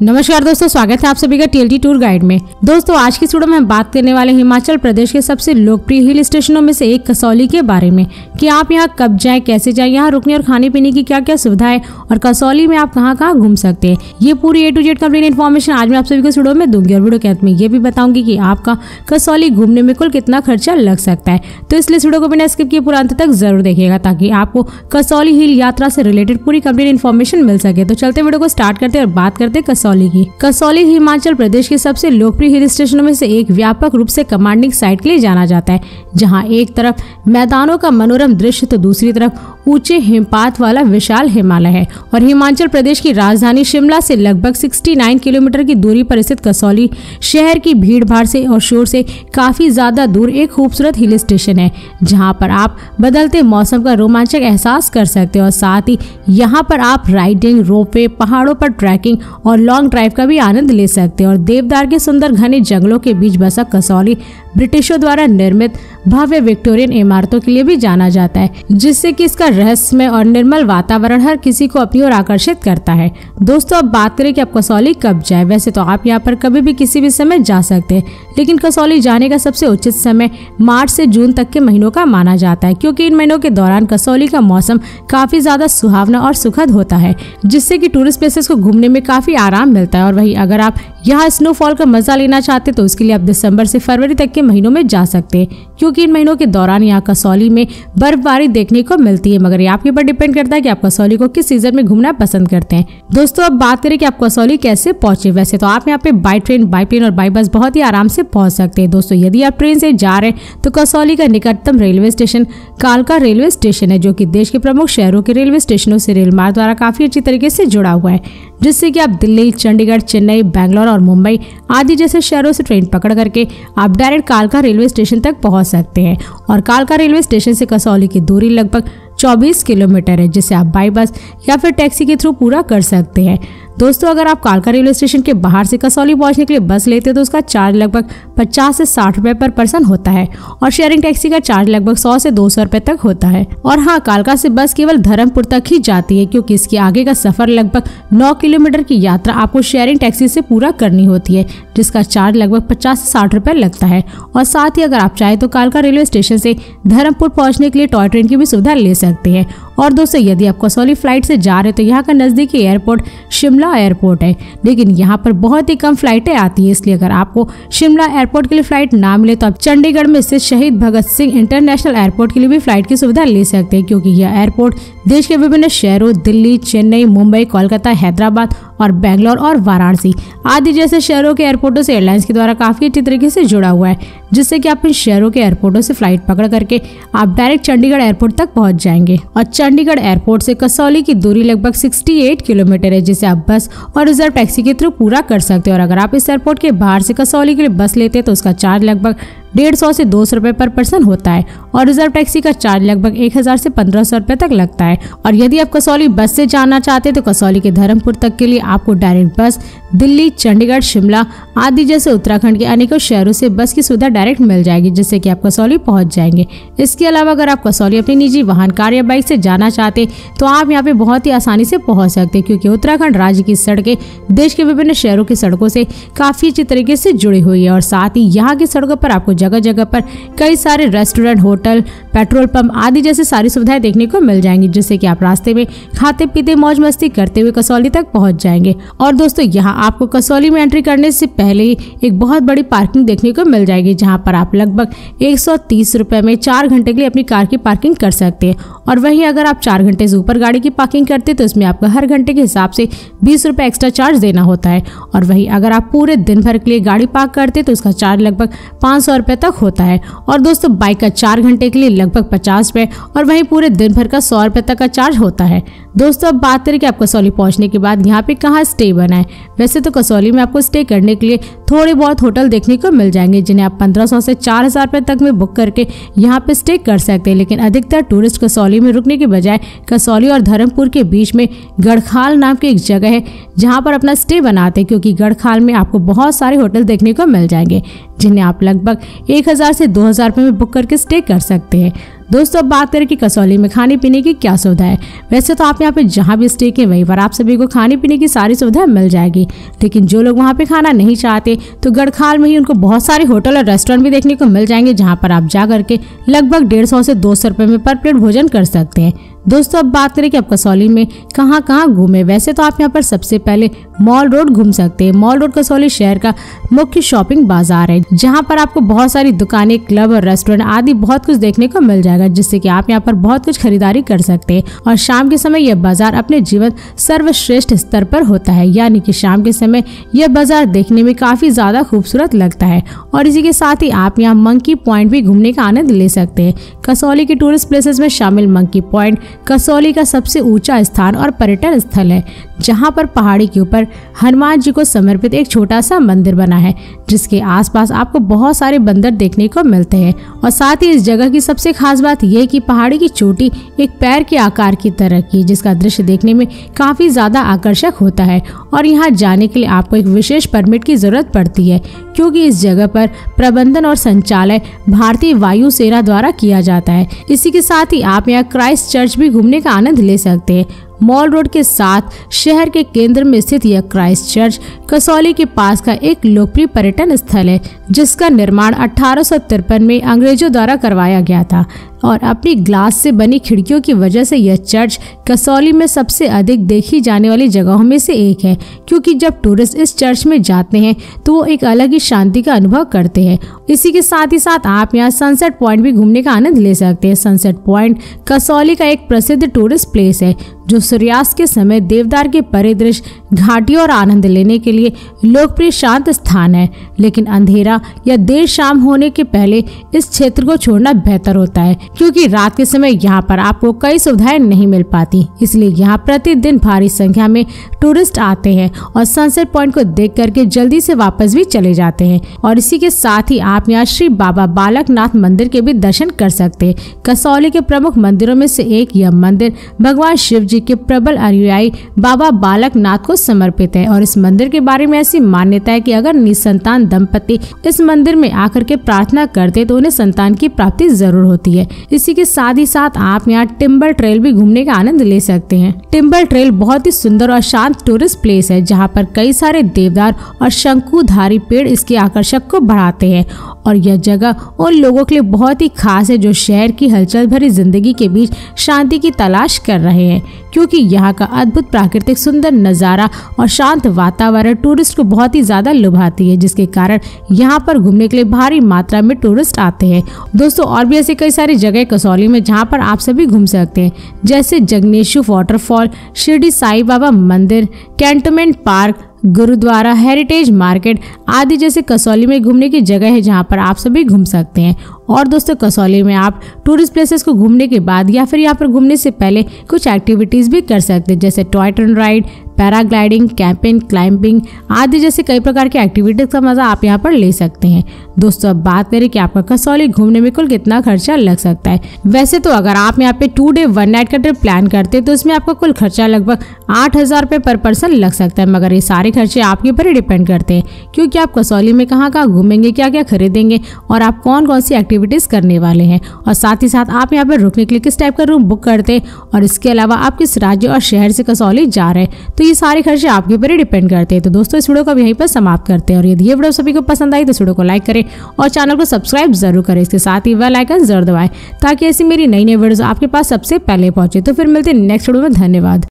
नमस्कार दोस्तों, स्वागत है आप सभी का टीएलटी टूर गाइड में। दोस्तों आज की वीडियो में हम बात करने वाले हिमाचल प्रदेश के सबसे लोकप्रिय हिल स्टेशनों में से एक कसौली के बारे में कि आप यहाँ कब जाएं, कैसे जाएं, यहाँ रुकने और खाने पीने की क्या क्या सुविधा है और कसौली में आप कहाँ कहाँ घूम सकते हैं। ये पूरी A to Z complete information आज मैं आप सभी को वीडियो में दूंगी और वीडियो के अंत में ये भी बताऊंगी कि आपका कसौली घूमने में कुल कितना खर्चा लग सकता है। तो इसलिए वीडियो को बिना स्किप किए पूरा अंत तक जरूर देखिएगा ताकि आपको कसौली हिल यात्रा से रिलेटेड पूरी कंप्लीट इन्फॉर्मेशन मिल सके। तो चलते वीडियो को स्टार्ट करते हैं और बात करते हैं कसौली की। कसौली हिमाचल प्रदेश के सबसे लोकप्रिय हिल स्टेशनों में से एक व्यापक रूप से कमांडिंग साइट के लिए जाना जाता है, जहां एक तरफ मैदानों का मनोरम दृश्य तो दूसरी तरफ ऊंचे हिमपात वाला विशाल हिमालय है। और हिमाचल प्रदेश की राजधानी शिमला से लगभग 69 किलोमीटर की दूरी पर स्थित कसौली शहर की भीड़ भाड़ से और शोर से काफी ज्यादा दूर एक खूबसूरत हिल स्टेशन है, जहां पर आप बदलते मौसम का रोमांचक एहसास कर सकते हो और साथ ही यहाँ पर आप राइडिंग, रोपवे, पहाड़ों पर ट्रैकिंग और लॉन्ग ड्राइव का भी आनंद ले सकते हैं। और देवदार के सुंदर घने जंगलों के बीच बसा कसौली ब्रिटिशों द्वारा निर्मित भव्य विक्टोरियन इमारतों के लिए भी जाना जाता है, जिससे कि इसका रहस्यमय और निर्मल वातावरण हर किसी को अपनी ओर आकर्षित करता है। दोस्तों अब बात करें कि आप कसौली कब जाए। वैसे तो आप यहाँ पर कभी भी किसी भी समय जा सकते हैं, लेकिन कसौली जाने का सबसे उचित समय मार्च से जून तक के महीनों का माना जाता है, क्योंकि इन महीनों के दौरान कसौली का मौसम काफी ज्यादा सुहावना और सुखद होता है, जिससे कि टूरिस्ट प्लेसेस को घूमने में काफी आराम मिलता है। और वही अगर आप यहाँ स्नोफॉल का मजा लेना चाहते तो उसके लिए आप दिसंबर से फरवरी तक के महीनों में जा सकते हैं, क्योंकि इन महीनों के दौरान यहाँ कसौली में बर्फबारी देखने को मिलती है। मगर ये आपके ऊपर डिपेंड करता है कि आप कसौली को किस सीजन में घूमना पसंद करते हैं। दोस्तों अब बात करें कि आप कसौली कैसे पहुंचे। वैसे तो आप यहाँ पे बाई ट्रेन, बाई प्लेन और बाई बस बहुत ही आराम से पहुंच सकते हैं। दोस्तों यदि आप ट्रेन से जा रहे हैं तो कसौली का निकटतम रेलवे स्टेशन कालका रेलवे स्टेशन है, जो कि देश के प्रमुख शहरों के रेलवे स्टेशनों से रेल मार्ग द्वारा काफी अच्छी तरीके से जुड़ा हुआ है, जिससे कि आप दिल्ली, चंडीगढ़, चेन्नई, बैंगलोर और मुंबई आदि जैसे शहरों से ट्रेन पकड़ करके आप डायरेक्ट कालका रेलवे स्टेशन तक पहुंच सकते हैं। और कालका रेलवे स्टेशन से कसौली की दूरी लगभग 24 किलोमीटर है, जिसे आप बाई बस या फिर टैक्सी के थ्रू पूरा कर सकते हैं। दोस्तों अगर आप कालका रेलवे स्टेशन के बाहर से कसौली पहुंचने के लिए बस लेते हैं तो उसका चार्ज लगभग 50 से 60 रुपए पर पर्सन होता है और शेयरिंग टैक्सी का चार्ज लगभग 100 से 200 रुपए तक होता है। और हाँ, कालका से बस केवल धर्मपुर तक ही जाती है, क्योंकि इसके आगे का सफर लगभग 9 किलोमीटर की यात्रा आपको शेयरिंग टैक्सी से पूरा करनी होती है, जिसका चार्ज लगभग 50 से 60 रुपए लगता है। और साथ ही अगर आप चाहे तो कालका रेलवे स्टेशन से धर्मपुर पहुंचने के लिए टॉय ट्रेन की भी सुविधा ले सकते हैं। और दोस्तों यदि आप कसौली फ्लाइट से जा रहे हैं तो यहाँ का नजदीकी एयरपोर्ट शिमला एयरपोर्ट है, लेकिन यहाँ पर बहुत ही कम फ्लाइटें आती है। इसलिए अगर आपको शिमला एयरपोर्ट के लिए फ्लाइट ना मिले तो आप चंडीगढ़ में स्थित शहीद भगत सिंह इंटरनेशनल एयरपोर्ट के लिए भी फ्लाइट की सुविधा ले सकते हैं, क्योंकि यह एयरपोर्ट देश के विभिन्न शहरों दिल्ली, चेन्नई, मुंबई, कोलकाता, हैदराबाद और बैंगलोर और वाराणसी आदि जैसे शहरों के एयरपोर्टों से एयरलाइंस के द्वारा काफी अच्छी तरीके से जुड़ा हुआ है, जिससे कि आप इन शहरों के एयरपोर्टों से फ्लाइट पकड़ करके आप डायरेक्ट चंडीगढ़ एयरपोर्ट तक पहुंच जाएंगे। और चंडीगढ़ एयरपोर्ट से कसौली की दूरी लगभग 68 किलोमीटर है, जिसे आप बस और रिजर्व टैक्सी के थ्रू पूरा कर सकते हो। और अगर आप इस एयरपोर्ट के बाहर से कसौली के लिए बस लेते हैं तो उसका चार्ज लगभग 150 से 200 रुपए पर पर्सन होता है और रिजर्व टैक्सी का चार्ज लगभग 1000 से 1500 रुपए तक लगता है। और यदि आप कसौली बस से जाना चाहते हैं तो कसौली के धर्मपुर तक के लिए आपको डायरेक्ट बस दिल्ली, चंडीगढ़, शिमला आदि जैसे उत्तराखंड के अनेकों शहरों से बस की सुविधा डायरेक्ट मिल जाएगी, जिससे कि आप कसौली पहुंच जाएंगे। इसके अलावा अगर आप कसौली अपनी निजी वाहन, कार या बाइक से जाना चाहते तो आप यहाँ पे बहुत ही आसानी से पहुंच सकते हैं, क्योंकि उत्तराखंड राज्य की सड़कें देश के विभिन्न शहरों की सड़कों से काफी अच्छी तरीके से जुड़ी हुई है। और साथ ही यहाँ की सड़कों पर आपको जगह जगह पर कई सारे रेस्टोरेंट, होटल, पेट्रोल पंप आदि जैसे सारी सुविधाएं देखने को मिल जाएंगी, जिससे कि आप रास्ते में खाते पीते मौज मस्ती करते हुए कसौली तक पहुंच जाएंगे। और दोस्तों यहाँ आपको कसौली में एंट्री करने से पहले ही एक बहुत बड़ी पार्किंग देखने को मिल जाएगी, जहाँ पर आप लगभग 130 रुपए में 4 घंटे के लिए अपनी कार की पार्किंग कर सकते हैं। और वहीं अगर आप 4 घंटे से ऊपर गाड़ी की पार्किंग करते तो इसमें आपको हर घंटे के हिसाब से 20 रुपए एक्स्ट्रा चार्ज देना होता है। और वहीं अगर आप पूरे दिन भर के लिए गाड़ी पार्क करते तो उसका चार्ज लगभग 500 रुपए तक होता है। और दोस्तों बाइक का 4 घंटे के लिए लगभग 50 रुपए और वहीं पूरे दिन भर का 100 रुपए तक का चार्ज होता है। दोस्तों अब बात करें कि आप कसौली पहुंचने के बाद यहाँ पे कहाँ स्टे बना है। वैसे तो कसौली में आपको स्टे करने के लिए थोड़े बहुत होटल देखने को मिल जाएंगे, जिन्हें आप 1500 से 4000 रुपए तक में बुक करके यहाँ पे स्टे कर सकते हैं। लेकिन अधिकतर टूरिस्ट कसौली में रुकने के बजाय कसौली और धर्मपुर के बीच में गढ़खाल नाम की एक जगह है, जहाँ पर अपना स्टे बनाते हैं, क्योंकि गढ़खाल में आपको बहुत सारे होटल देखने को मिल जाएंगे, जिन्हें आप लगभग 1000 से 2000 रुपए में बुक करके स्टे कर सकते हैं। दोस्तों अब बात करें कि कसौली में खाने पीने की क्या सुविधा है। वैसे तो आप यहाँ पे जहाँ भी स्टे के वहीं पर आप सभी को खाने पीने की सारी सुविधा मिल जाएगी, लेकिन जो लोग वहाँ पे खाना नहीं चाहते तो गढ़खाल में ही उनको बहुत सारे होटल और रेस्टोरेंट भी देखने को मिल जाएंगे, जहाँ पर आप जा करके लगभग 150 से 200 रुपए में पर प्लेट भोजन कर सकते हैं। दोस्तों अब बात करें कि आप कसौली में कहाँ कहाँ घूमे। वैसे तो आप यहाँ पर सबसे पहले मॉल रोड घूम सकते हैं। मॉल रोड कसौली शहर का मुख्य शॉपिंग बाजार है, जहाँ पर आपको बहुत सारी दुकानें, क्लब और रेस्टोरेंट आदि बहुत कुछ देखने को मिल जाएगा, जिससे कि आप यहाँ पर बहुत कुछ खरीदारी कर सकते हैं। और शाम के समय यह बाजार अपने जीवन सर्वश्रेष्ठ स्तर पर होता है, यानी कि शाम के समय यह बाजार देखने में काफी ज्यादा खूबसूरत लगता है। और इसी के साथ ही आप यहाँ मंकी पॉइंट भी घूमने का आनंद ले सकते हैं। कसौली के टूरिस्ट प्लेसेस में शामिल मंकी पॉइंट कसौली का सबसे ऊंचा स्थान और पर्यटन स्थल है, जहां पर पहाड़ी के ऊपर हनुमान जी को समर्पित एक छोटा सा मंदिर बना है, जिसके आसपास आपको बहुत सारे बंदर देखने को मिलते हैं। और साथ ही इस जगह की सबसे खास बात यह कि पहाड़ी की चोटी एक पैर के आकार की तरह की, जिसका दृश्य देखने में काफी ज्यादा आकर्षक होता है। और यहाँ जाने के लिए आपको एक विशेष परमिट की जरूरत पड़ती है, क्योंकि इस जगह पर प्रबंधन और संचालन भारतीय वायु सेना द्वारा किया जाता है। इसी के साथ ही आप यहाँ क्राइस्ट चर्च भी घूमने का आनंद ले सकते हैं। मॉल रोड के साथ शहर के केंद्र में स्थित यह क्राइस्ट चर्च कसौली के पास का एक लोकप्रिय पर्यटन स्थल है, जिसका निर्माण 1853 में अंग्रेजों द्वारा करवाया गया था। और अपनी ग्लास से बनी खिड़कियों की वजह से यह चर्च कसौली में सबसे अधिक देखी जाने वाली जगहों में से एक है, क्योंकि जब टूरिस्ट इस चर्च में जाते हैं तो वो एक अलग ही शांति का अनुभव करते हैं। इसी के साथ ही साथ आप यहाँ सनसेट पॉइंट भी घूमने का आनंद ले सकते हैं। सनसेट पॉइंट कसौली का एक प्रसिद्ध टूरिस्ट प्लेस है, जो सूर्यास्त के समय देवदार के परिदृश्य, घाटियों और आनंद लेने के लिए लोकप्रिय शांत स्थान है। लेकिन अंधेरा या देर शाम होने के पहले इस क्षेत्र को छोड़ना बेहतर होता है, क्योंकि रात के समय यहाँ पर आपको कई सुविधाएं नहीं मिल पाती। इसलिए यहाँ प्रतिदिन भारी संख्या में टूरिस्ट आते हैं और सनसेट पॉइंट को देख करके जल्दी से वापस भी चले जाते हैं। और इसी के साथ ही आप यहाँ श्री बाबा बालकनाथ मंदिर के भी दर्शन कर सकते हैं। कसौली के प्रमुख मंदिरों में से एक यह मंदिर भगवान शिव जी के प्रबल अनुयायी बाबा बालकनाथ को समर्पित है। और इस मंदिर के बारे में ऐसी मान्यता है कि अगर निसंतान दंपति इस मंदिर में आकर के प्रार्थना करते तो उन्हें संतान की प्राप्ति जरूर होती है। इसी के साथ ही साथ आप यहाँ टिम्बर ट्रेल भी घूमने का आनंद ले सकते हैं। टिम्बर ट्रेल बहुत ही सुंदर और शांत टूरिस्ट प्लेस है, जहाँ पर कई सारे देवदार और शंकुधारी पेड़ इसके आकर्षक को बढ़ाते हैं। और यह जगह उन लोगों के लिए बहुत ही खास है जो शहर की हलचल भरी जिंदगी के बीच शांति की तलाश कर रहे हैं, क्योंकि यहाँ का अद्भुत प्राकृतिक सुंदर नजारा और शांत वातावरण टूरिस्ट को बहुत ही ज्यादा लुभाती है, जिसके कारण यहाँ पर घूमने के लिए भारी मात्रा में टूरिस्ट आते हैं। दोस्तों और भी ऐसी कई सारी जगह कसौली में जहाँ पर आप सभी घूम सकते हैं, जैसे जगनेशु वाटरफॉल, शिरडी साईं बाबा मंदिर, कैंटोनमेंट पार्क, गुरुद्वारा, हेरिटेज मार्केट आदि जैसे कसौली में घूमने की जगह है, जहां पर आप सभी घूम सकते हैं। और दोस्तों कसौली में आप टूरिस्ट प्लेसेस को घूमने के बाद या फिर यहाँ पर घूमने से पहले कुछ एक्टिविटीज भी कर सकते हैं, जैसे toy train ride, paragliding, camping, climbing आदि जैसे कई प्रकार के एक्टिविटीज का मजा आप यहाँ पर ले सकते हैं। दोस्तों अब बात करें कि आपका कसौली घूमने में कुल कितना खर्चा लग सकता है। वैसे तो अगर आप यहाँ पे 2 डे 1 नाइट का ट्रिप प्लान करते हैं तो इसमें आपका कुल खर्चा लगभग 8,000 रुपये पर पर्सन लग सकता है, मगर ये सारे खर्चे आपके ऊपर ही डिपेंड करते हैं, क्योंकि आप कसौली में कहाँ कहाँ घूमेंगे, क्या क्या खरीदेंगे और आप कौन कौन सी एक्टिविटीज करने वाले हैं, और साथ ही साथ आप यहाँ पर रुकने के लिए किस टाइप का रूम बुक करते हैं, और इसके अलावा आप किस राज्य और शहर से कसौली जा रहे हैं, तो ये सारे खर्चे आपके ऊपर ही डिपेंड करते हैं। तो दोस्तों इस वीडियो को यहीं पर समाप्त करते हैं, और यदि ये वीडियो सभी को पसंद आई तो इस वीडियो को लाइक करें और चैनल को सब्सक्राइब जरूर करें। इसके साथ ही बेल आइकन जरूर दबाएं ताकि ऐसी मेरी नई नई वीडियोस आपके पास सबसे पहले पहुंचे। तो फिर मिलते हैं नेक्स्ट वीडियो में। धन्यवाद।